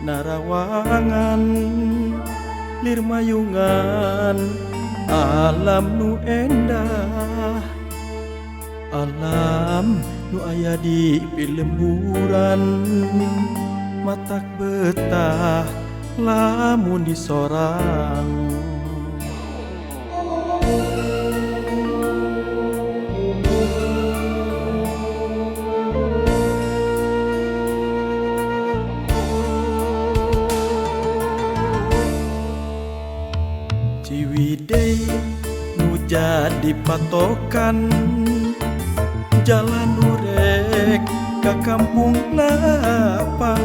narawangan lirmayungan alam nu endah, alam nu aya di pilemburan, matak betah lamun di sorang. Ciwidey nu jadi patokan, jalan nurek ka kampung lapang.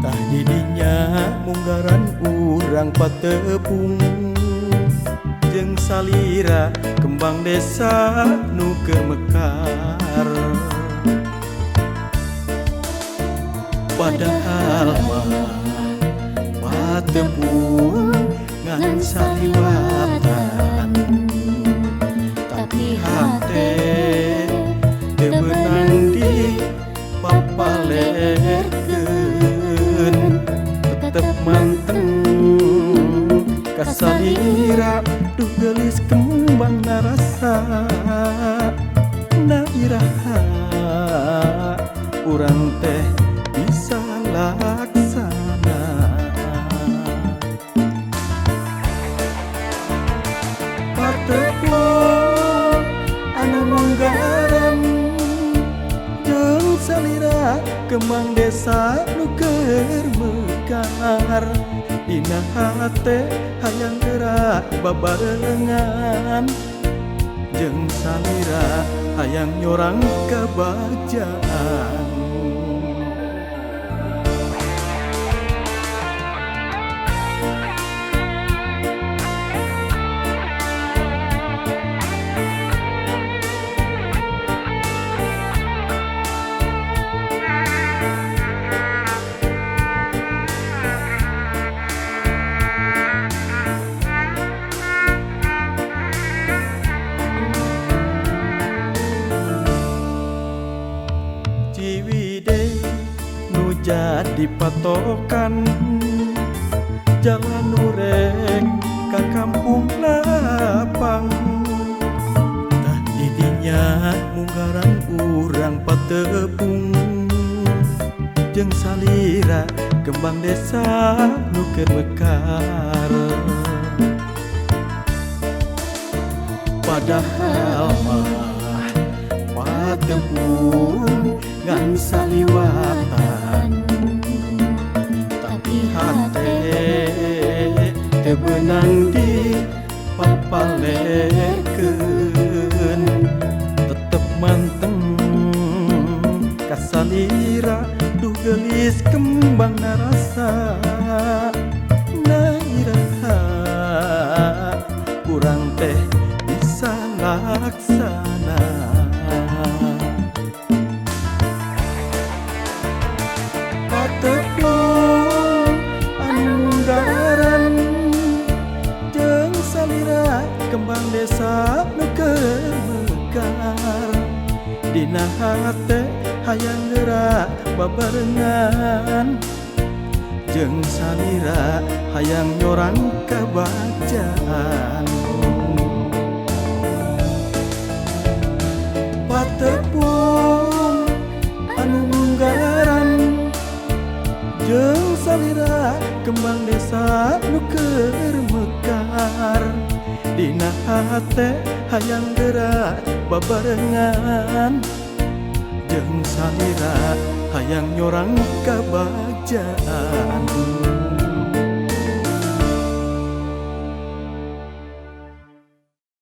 Tah didinya munggaran urang patepung, jeung salira kembang desa nu keur mekar. Padahal mah patepung ngan saliwatan, tapi hate teu meunang di papalerkeun, tetep manteng kasalira duh geulis kembang narasa na iraha urang teh bisa laksana. Patepung anu munggaran jeung salira kembang desa nu keur mekar, dina hate hayang gerak babarengan jeung salira hayang nyorang kabajaan. Ciwidey nu jadi patokan, jalan nurek ka kampung lapang. Tah didinya munggaran urang patepung, jeung salira kembang desa nu keur mekar. Padahal mah patepung ngan saliwatan, tapi hate teu beunang di papalerkeun, tetep manteng kasalira duh geulis kembang narasa na iraha urang teh bisa laksana. Patepung anu munggaran jeung salira kembang desa nu keur mekar, dina hate hayang gerak babarengan jeung salira hayang nyorang kabajaan. Patepung anu munggaran jeung salira kembang desa nu keur mekar, dina hate hayang gerak babarengan jeung salira hayang nyorang kabajaan.